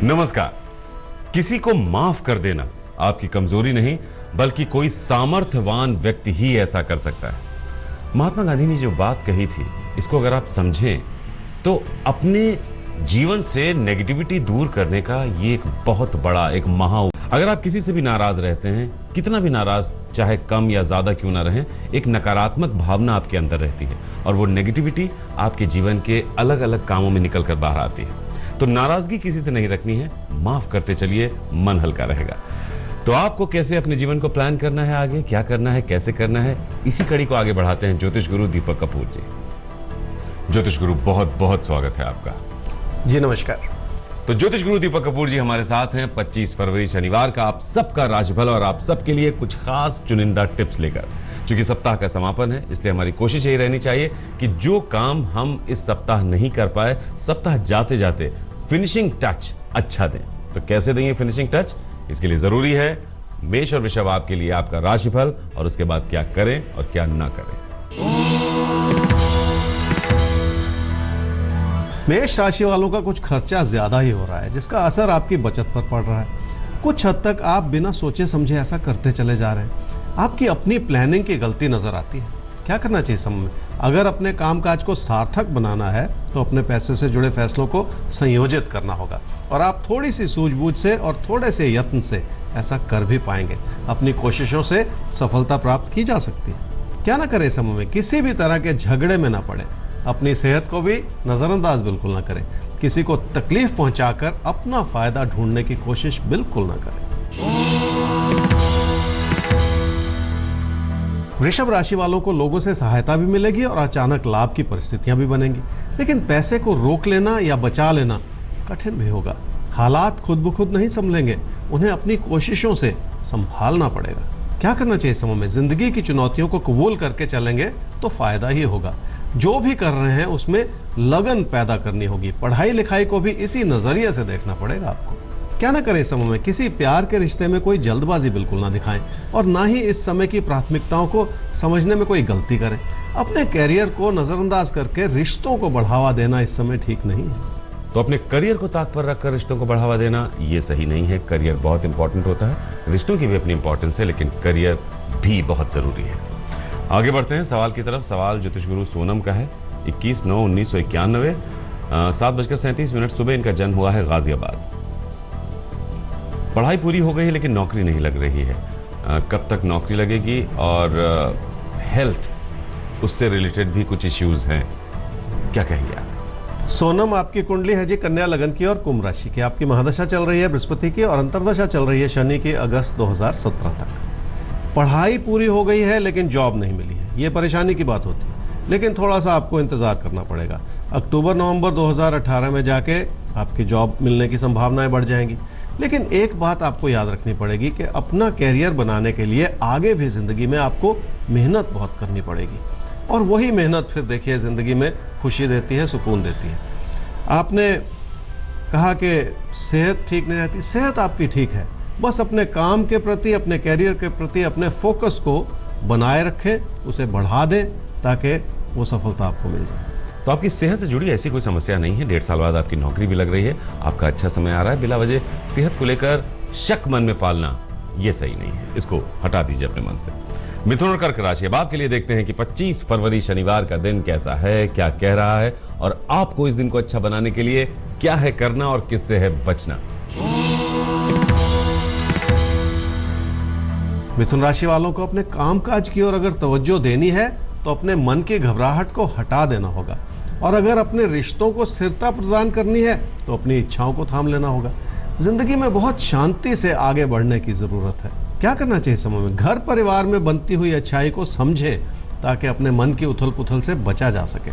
नमस्कार। किसी को माफ कर देना आपकी कमजोरी नहीं, बल्कि कोई सामर्थ्यवान व्यक्ति ही ऐसा कर सकता है। महात्मा गांधी ने जो बात कही थी, इसको अगर आप समझें तो अपने जीवन से नेगेटिविटी दूर करने का ये एक बहुत बड़ा एक अगर आप किसी से भी नाराज रहते हैं, कितना भी नाराज चाहे कम या ज्यादा क्यों ना रहें, एक नकारात्मक भावना आपके अंदर रहती है और वो नेगेटिविटी आपके जीवन के अलग अलग कामों में निकल कर बाहर आती है। तो नाराजगी किसी से नहीं रखनी है, माफ करते चलिए, मन हल्का रहेगा। तो आपको कैसे अपने जीवन को प्लान करना है, आगे क्या करना है, कैसे करना है, इसी कड़ी को आगे बढ़ाते हैं ज्योतिष गुरु दीपक कपूर जी। ज्योतिष गुरु बहुत बहुत स्वागत है आपका। जी नमस्कार। तो ज्योतिष गुरु दीपक कपूर जी हमारे साथ हैं 25 फरवरी शनिवार का आप सबका राशिफल और आप सबके लिए कुछ खास चुनिंदा टिप्स लेकर। क्योंकि सप्ताह का समापन है, इसलिए हमारी कोशिश यही रहनी चाहिए कि जो काम हम इस सप्ताह नहीं कर पाए, सप्ताह जाते जाते फिनिशिंग टच अच्छा दें। तो कैसे देंगे फिनिशिंग टच, इसके लिए जरूरी है मेष और वृषभ आपके लिए आपका राशिफल और उसके बाद क्या करें और क्या ना करें। मेष राशि वालों का कुछ खर्चा ज्यादा ही हो रहा है, जिसका असर आपकी बचत पर पड़ रहा है। कुछ हद तक आप बिना सोचे समझे ऐसा करते चले जा रहे हैं। आपकी अपनी प्लानिंग की गलती नजर आती है। क्या करना चाहिए समय में? अगर अपने कामकाज को सार्थक बनाना है तो अपने पैसे से जुड़े फैसलों को संयोजित करना होगा और आप थोड़ी सी सूझबूझ से और थोड़े से यत्न से ऐसा कर भी पाएंगे। अपनी कोशिशों से सफलता प्राप्त की जा सकती है। क्या ना करें समय में? किसी भी तरह के झगड़े में ना पड़े। अपनी सेहत को भी नजरअंदाज बिल्कुल ना करें। किसी को तकलीफ पहुंचाकर अपना फायदा ढूंढने की कोशिश बिल्कुल ना करें। वृषभ राशि वालों को लोगों से सहायता भी मिलेगी और अचानक लाभ की परिस्थितियां भी बनेंगी, लेकिन पैसे को रोक लेना या बचा लेना कठिन भी होगा। हालात खुद ब खुद नहीं संभलेंगे, उन्हें अपनी कोशिशों से संभालना पड़ेगा। क्या करना चाहिए समय में? जिंदगी की चुनौतियों को कबूल करके चलेंगे तो फायदा ही होगा। जो भी कर रहे हैं उसमें लगन पैदा करनी होगी। पढ़ाई लिखाई को भी इसी नजरिए से देखना पड़ेगा आपको। क्या ना करें समय में? किसी प्यार के रिश्ते में कोई जल्दबाजी बिल्कुल ना दिखाएं और ना ही इस समय की प्राथमिकताओं को समझने में कोई गलती करें। अपने कैरियर को नजरअंदाज करके रिश्तों को बढ़ावा देना इस समय ठीक नहीं है। तो अपने करियर को ताक पर रखकर रिश्तों को बढ़ावा देना ये सही नहीं है। करियर बहुत इंपॉर्टेंट होता है, रिश्तों की भी अपनी इंपॉर्टेंस है, लेकिन करियर भी बहुत जरूरी है। आगे बढ़ते हैं सवाल की तरफ। सवाल ज्योतिष गुरु सोनम का है। 21/9/1991 7:37 सुबह इनका जन्म हुआ है गाजियाबाद। पढ़ाई पूरी हो गई है लेकिन नौकरी नहीं लग रही है। कब तक नौकरी लगेगी? और हेल्थ, उससे रिलेटेड भी कुछ इश्यूज हैं, क्या कहेंगे आप? सोनम, आपकी कुंडली है जी कन्या लगन की और कुंभ राशि की। आपकी महादशा चल रही है बृहस्पति की और अंतर्दशा चल रही है शनि की अगस्त 2017 तक। पढ़ाई पूरी हो गई है लेकिन जॉब नहीं मिली है, ये परेशानी की बात होती है, लेकिन थोड़ा सा आपको इंतजार करना पड़ेगा। अक्टूबर-नवंबर 2018 में जाके आपकी जॉब मिलने की संभावनाएं बढ़ जाएंगी। लेकिन एक बात आपको याद रखनी पड़ेगी कि अपना कैरियर बनाने के लिए आगे भी जिंदगी में आपको मेहनत बहुत करनी पड़ेगी और वही मेहनत फिर देखिए जिंदगी में खुशी देती है, सुकून देती है। आपने कहा कि सेहत ठीक नहीं रहती, सेहत आपकी ठीक है, बस अपने काम के प्रति, अपने कैरियर के प्रति अपने फोकस को बनाए रखें, उसे बढ़ा दें ताकि वो सफलता आपको मिल जाए। तो आपकी सेहत से जुड़ी ऐसी कोई समस्या नहीं है। 1.5 साल बाद आपकी नौकरी भी लग रही है, आपका अच्छा समय आ रहा है। बिला वजह सेहत को लेकर शक मन में पालना ये सही नहीं है, इसको हटा दीजिए अपने मन से। मिथुन और कर्क राशि, अब आपके लिए देखते हैं कि 25 फरवरी शनिवार का दिन कैसा है, क्या कह रहा है और आपको इस दिन को अच्छा बनाने के लिए क्या है करना और किससे है बचना। मिथुन राशि वालों को अपने कामकाज की ओर अगर तवज्जो देनी है तो अपने मन की घबराहट को हटा देना होगा और अगर अपने रिश्तों को स्थिरता प्रदान करनी है तो अपनी इच्छाओं को थाम लेना होगा। जिंदगी में बहुत शांति से आगे बढ़ने की जरूरत है। क्या करना चाहिए समय में? घर परिवार में बनती हुई अच्छाई को समझें ताकि अपने मन की उथल पुथल से बचा जा सके।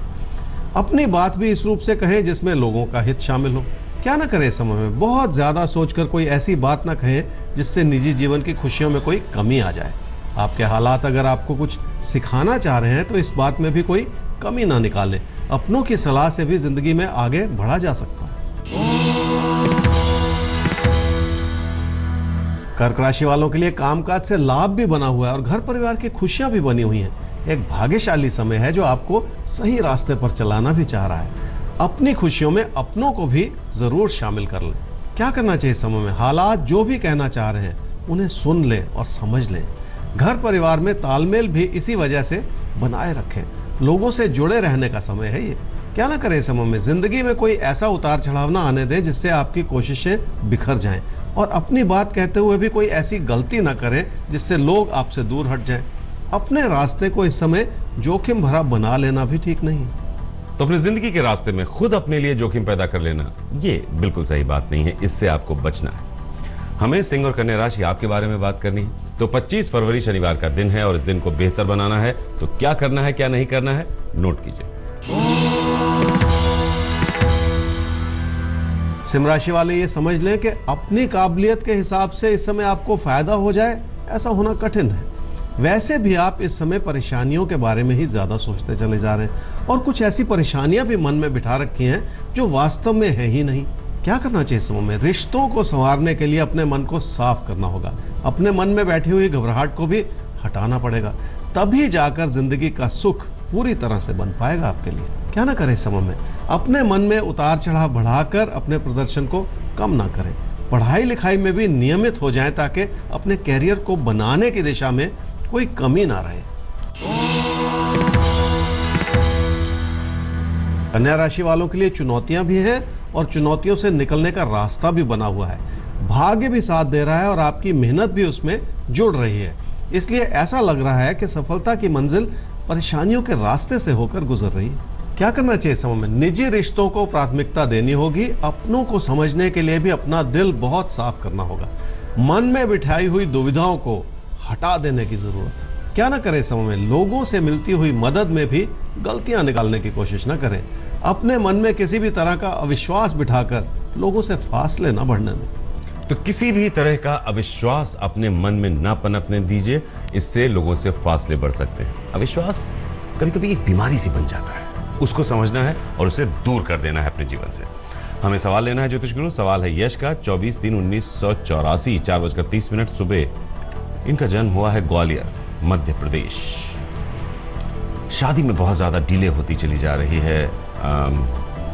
अपनी बात भी इस रूप से कहें जिसमें लोगों का हित शामिल हो। क्या ना करें समय में? बहुत ज्यादा सोचकर कोई ऐसी बात ना कहें जिससे निजी जीवन की खुशियों में कोई कमी आ जाए। आपके हालात अगर आपको कुछ सिखाना चाह रहे हैं तो इस बात में भी कोई कमी ना निकालें। अपनों की सलाह से भी जिंदगी में आगे बढ़ा जा सकता है। कर्क राशि वालों के लिए कामकाज से लाभ भी बना हुआ है और घर परिवार की खुशियां भी बनी हुई हैं। एक भाग्यशाली समय है जो आपको सही रास्ते पर चलाना भी चाह रहा है। अपनी खुशियों में अपनों को भी जरूर शामिल कर लें। क्या करना चाहिए समय में? हालात जो भी कहना चाह रहे हैं उन्हें सुन लें और समझ लें। घर परिवार में तालमेल भी इसी वजह से बनाए रखें। लोगों से जुड़े रहने का समय है ये। क्या ना करें समय में? जिंदगी में कोई ऐसा उतार चढ़ाव ना आने दें जिससे आपकी कोशिशें बिखर जाएं, और अपनी बात कहते हुए भी कोई ऐसी गलती ना करें जिससे लोग आपसे दूर हट जाएं। अपने रास्ते को इस समय जोखिम भरा बना लेना भी ठीक नहीं। तो अपनी जिंदगी के रास्ते में खुद अपने लिए जोखिम पैदा कर लेना ये बिल्कुल सही बात नहीं है, इससे आपको बचना है। हमें सिंह और कन्या राशि आपके बारे में बात करनी है। तो 25 फरवरी शनिवार का दिन है और इस दिन को बेहतर बनाना है, तो क्या करना है क्या नहीं करना है नोट कीजिए। सिंह राशि वाले ये समझ लें कि अपनी काबिलियत के हिसाब से इस समय आपको फायदा हो जाए ऐसा होना कठिन है। वैसे भी आप इस समय परेशानियों के बारे में ही ज्यादा सोचते चले जा रहे हैं, और कुछ ऐसी परेशानियां भी मन में बिठा रखी हैं जो वास्तव में है ही नहीं। क्या करना चाहिए समय में? रिश्तों को संवारने के लिए अपने मन को साफ करना होगा। अपने मन में बैठी हुई घबराहट को भी हटाना पड़ेगा, तभी जाकर जिंदगी का सुख पूरी तरह से बन पाएगा आपके लिए। क्या ना करें समय में? अपने मन में उतार चढ़ाव बढ़ाकर अपने प्रदर्शन को कम ना करें। पढ़ाई लिखाई में भी नियमित हो जाएं ताकि अपने कैरियर को बनाने की दिशा में कोई कमी ना रहे। कन्या राशि वालों के लिए चुनौतियां भी हैं और चुनौतियों से निकलने का रास्ता भी बना हुआ है। भाग्य भी साथ दे रहा है और आपकी मेहनत भी उसमें जुड़ रही है। इसलिए ऐसा लग रहा है कि सफलता की मंजिल परेशानियों के रास्ते से होकर गुजर रही है। क्या करना चाहिए समय में? निजी रिश्तों को प्राथमिकता देनी होगी। अपनों को समझने के लिए भी अपना दिल बहुत साफ करना होगा। मन में बिठाई हुई दुविधाओं को हटा देने की जरूरत है। क्या ना करें समय में? लोगों से मिलती हुई मदद में भी गलतियां निकालने की कोशिश ना करें। अपने मन में किसी भी तरह का अविश्वास बिठाकर लोगों से फासले ना बढ़ने दें। तो किसी भी तरह का अविश्वास अपने मन में ना पनपने दीजिए, इससे लोगों से फासले बढ़ सकते हैं। अविश्वास कभी कभी एक बीमारी सी बन जाता है, उसको समझना है और उसे दूर कर देना है अपने जीवन से। हमें सवाल लेना है ज्योतिष गुरु। सवाल है यश का। 24/3/1984 4:30 सुबह इनका जन्म हुआ है ग्वालियर, मध्य प्रदेश। शादी में बहुत ज्यादा डिले होती चली जा रही है,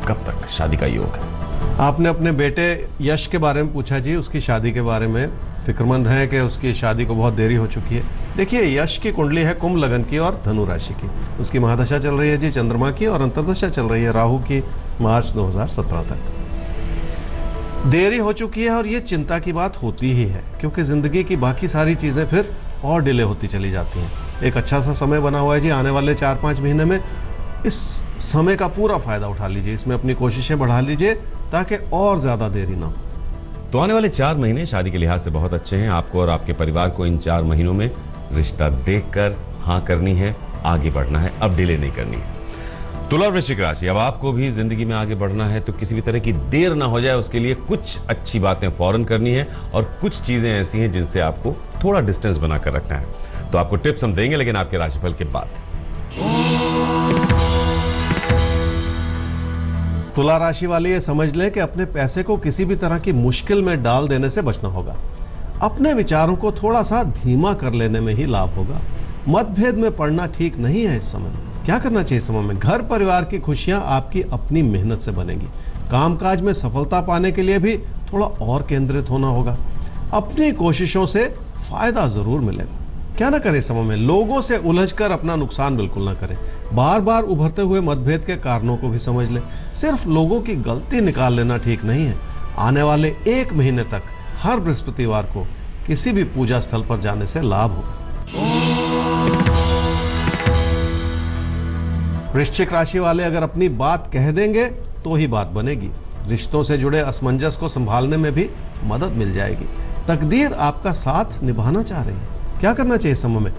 कब तक शादी का योग है? आपने अपने बेटे यश के बारे में पूछा जी, उसकी शादी के बारे में फिक्रमंद है कि उसकी शादी को बहुत देरी हो चुकी है। देखिए, यश की कुंडली है कुंभ लगन की और धनु राशि की। उसकी महादशा चल रही है जी चंद्रमा की, और अंतर्दशा चल रही है राहु की मार्च 2017 तक। देरी हो चुकी है और ये चिंता की बात होती ही है, क्योंकि जिंदगी की बाकी सारी चीजें फिर और डिले होती चली जाती हैं। एक अच्छा सा समय बना हुआ है जी आने वाले 4-5 महीने में। इस समय का पूरा फायदा उठा लीजिए, इसमें अपनी कोशिशें बढ़ा लीजिए ताकि और ज्यादा देरी ना हो। तो आने वाले 4 महीने शादी के लिहाज से बहुत अच्छे हैं। आपको और आपके परिवार को इन 4 महीनों में रिश्ता देखकर हाँ करनी है, आगे बढ़ना है, अब डिले नहीं करनी है। तुला वृश्चिक राशि, अब आपको भी जिंदगी में आगे बढ़ना है, तो किसी भी तरह की देर ना हो जाए, उसके लिए कुछ अच्छी बातें फौरन करनी है और कुछ चीजें ऐसी हैं जिनसे आपको थोड़ा डिस्टेंस बनाकर रखना है। तो आपको टिप्स हम देंगे, लेकिन आपके राशिफल के बाद। तुला राशि वाले ये समझ लें कि अपने पैसे को किसी भी तरह की मुश्किल में डाल देने से बचना होगा। अपने विचारों को थोड़ा सा धीमा कर लेने में ही लाभ होगा। मतभेद में पड़ना ठीक नहीं है इस समय। क्या करना चाहिए समय में? घर परिवार की खुशियां आपकी अपनी मेहनत से बनेगी। कामकाज में सफलता पाने के लिए भी थोड़ा और केंद्रित होना होगा। अपनी कोशिशों से फायदा जरूर मिलेगा। क्या ना करें समय में? लोगों से उलझकर अपना नुकसान बिल्कुल ना करें। बार बार उभरते हुए मतभेद के कारणों को भी समझ लें। सिर्फ लोगों की गलती निकाल लेना ठीक नहीं है। आने वाले 1 महीने तक हर बृहस्पतिवार को किसी भी पूजा स्थल पर जाने से लाभ होगा। वृश्चिक राशि वाले अगर अपनी बात कह देंगे तो ही बात बनेगी। रिश्तों से जुड़े असमंजस को संभालने में भी मदद मिल जाएगी। तकदीर आपका साथ निभाना चाह रही है। क्या करना चाहिए समय में?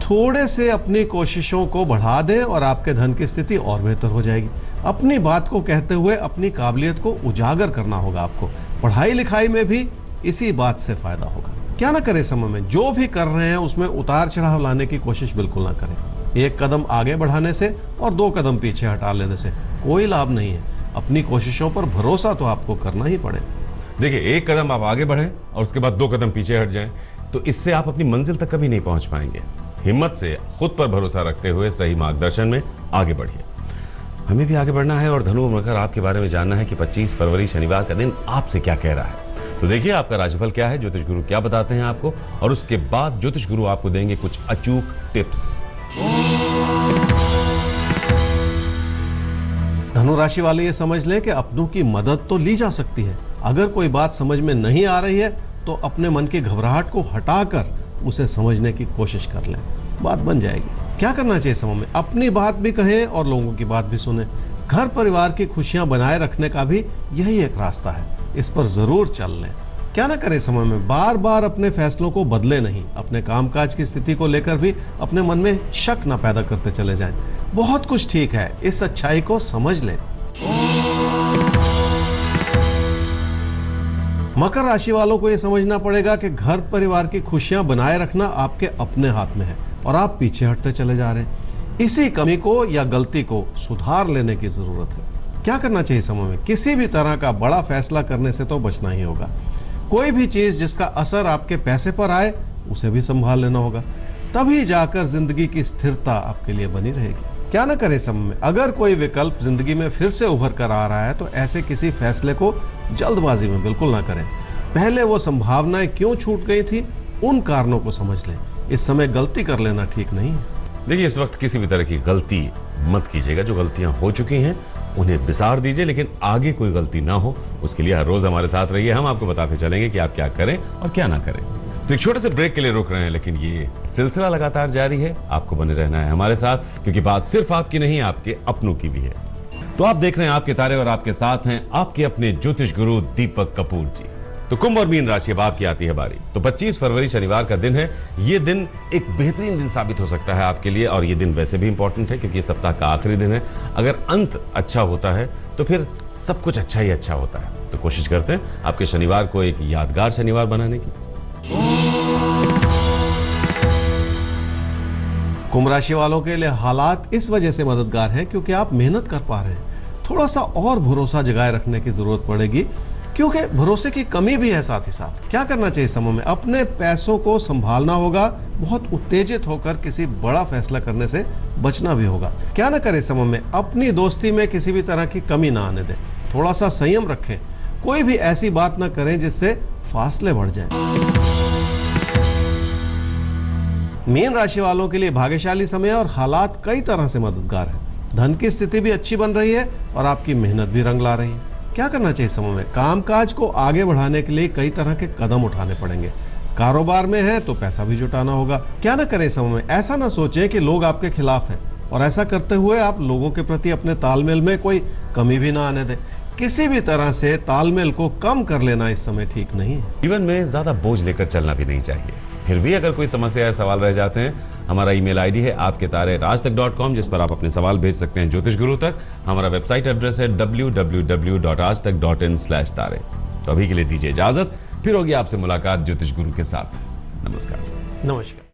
थोड़े से अपनी कोशिशों को बढ़ा दें और आपके धन की स्थिति और बेहतर हो जाएगी। अपनी बात को कहते हुए अपनी काबिलियत को उजागर करना होगा आपको। पढ़ाई लिखाई में भी इसी बात से फायदा होगा। क्या ना करें समय में? जो भी कर रहे हैं उसमें उतार चढ़ाव लाने की कोशिश बिल्कुल ना करें। 1 कदम आगे बढ़ाने से और 2 कदम पीछे हटा लेने से कोई लाभ नहीं है। अपनी कोशिशों पर भरोसा तो आपको करना ही पड़ेगा। देखिए, 1 कदम आप आगे बढ़ें और उसके बाद 2 कदम पीछे हट जाएं, तो इससे आप अपनी मंजिल तक कभी नहीं पहुंच पाएंगे। हिम्मत से खुद पर भरोसा रखते हुए सही मार्गदर्शन में आगे बढ़िए। हमें भी आगे बढ़ना है और धनु और मकर आपके बारे में जानना है कि 25 फरवरी शनिवार का दिन आपसे क्या कह रहा है। तो देखिए आपका राशिफल क्या है, ज्योतिष गुरु क्या बताते हैं आपको, और उसके बाद ज्योतिष गुरु आपको देंगे कुछ अचूक टिप्स। धनु राशि वाले ये समझ लें कि अपनों की मदद तो ली जा सकती है। अगर कोई बात समझ में नहीं आ रही है तो अपने मन की घबराहट को हटाकर उसे समझने की कोशिश कर लें, बात बन जाएगी। क्या करना चाहिए समय में? अपनी बात भी कहें और लोगों की बात भी सुने। घर परिवार की खुशियां बनाए रखने का भी यही एक रास्ता है, इस पर जरूर चल लें। क्या ना करें समय में? बार बार अपने फैसलों को बदले नहीं। अपने कामकाज की स्थिति को लेकर भी अपने मन में शक ना पैदा करते चले जाएं। बहुत कुछ ठीक है, इस अच्छाई को समझ लें। मकर राशि वालों को यह समझना पड़ेगा कि घर परिवार की खुशियां बनाए रखना आपके अपने हाथ में है और आप पीछे हटते चले जा रहे हैं। इसी कमी को या गलती को सुधार लेने की जरूरत है। क्या करना चाहिए समय में? किसी भी तरह का बड़ा फैसला करने से तो बचना ही होगा। कोई भी चीज जिसका असर आपके पैसे पर आए उसे भी संभाल लेना होगा, तभी जाकर जिंदगी की स्थिरता आपके लिए बनी रहेगी। क्या ना करें समय में? अगर कोई विकल्प जिंदगी में फिर से उभर कर आ रहा है तो ऐसे किसी फैसले को जल्दबाजी में बिल्कुल ना करें। पहले वो संभावनाएं क्यों छूट गई थी, उन कारणों को समझ लें। इस समय गलती कर लेना ठीक नहीं है। देखिए इस वक्त किसी भी तरह की गलती मत कीजिएगा। जो गलतियां हो चुकी हैं उन्हें बिसार दीजिए, लेकिन आगे कोई गलती ना हो उसके लिए हर रोज हमारे साथ रहिए। हम आपको बताते चलेंगे कि आप क्या करें और क्या ना करें। तो एक छोटे से ब्रेक के लिए रुक रहे हैं, लेकिन ये सिलसिला लगातार जारी है। आपको बने रहना है हमारे साथ, क्योंकि बात सिर्फ आपकी नहीं आपके अपनों की भी है। तो आप देख रहे हैं आपके तारे और आपके साथ हैं आपके अपने ज्योतिष गुरु दीपक कपूर जी। तो कुंभ और मीन राशि अब आपकी आती है बारी। तो 25 फरवरी शनिवार का दिन है। ये दिन एक बेहतरीन दिन साबित हो सकता है आपके लिए, और ये दिन वैसे भी इंपॉर्टेंट है क्योंकि ये सप्ताह का आखिरी दिन है। अगर अंत अच्छा होता है तो फिर सब कुछ अच्छा ही अच्छा होता है। तो कोशिश करते हैं आपके शनिवार को एक यादगार शनिवार बनाने की। कुंभ राशि वालों के लिए हालात इस वजह से मददगार हैं क्योंकि आप मेहनत कर पा रहे हैं। थोड़ा सा और भरोसा जगाए रखने की जरूरत पड़ेगी क्योंकि भरोसे की कमी भी है साथ ही साथ। क्या करना चाहिए समय में? अपने पैसों को संभालना होगा। बहुत उत्तेजित होकर किसी बड़ा फैसला करने से बचना भी होगा। क्या ना करें समय में? अपनी दोस्ती में किसी भी तरह की कमी ना आने दें। थोड़ा सा संयम रखें। कोई भी ऐसी बात ना करें जिससे फासले बढ़ जाएं। मीन राशि वालों के लिए भाग्यशाली समय है और हालात कई तरह से मददगार है। धन की स्थिति भी अच्छी बन रही है और आपकी मेहनत भी रंग ला रही है। क्या करना चाहिए समय में? कामकाज को आगे बढ़ाने के लिए कई तरह के कदम उठाने पड़ेंगे। कारोबार में है तो पैसा भी जुटाना होगा। क्या ना करें समय में? ऐसा ना सोचें कि लोग आपके खिलाफ हैं, और ऐसा करते हुए आप लोगों के प्रति अपने तालमेल में कोई कमी भी ना आने दें। किसी भी तरह से तालमेल को कम कर लेना इस समय ठीक नहीं है। जीवन में ज्यादा बोझ लेकर चलना भी नहीं चाहिए। फिर भी अगर कोई समस्या या सवाल रह जाते हैं, हमारा ईमेल आईडी है आपके तारे rajtak.com, जिस पर आप अपने सवाल भेज सकते हैं ज्योतिष गुरु तक। हमारा वेबसाइट एड्रेस है www.rajtak.in/तारे। तो अभी के लिए दीजिए इजाजत, फिर होगी आपसे मुलाकात ज्योतिष गुरु के साथ। नमस्कार। नमस्कार।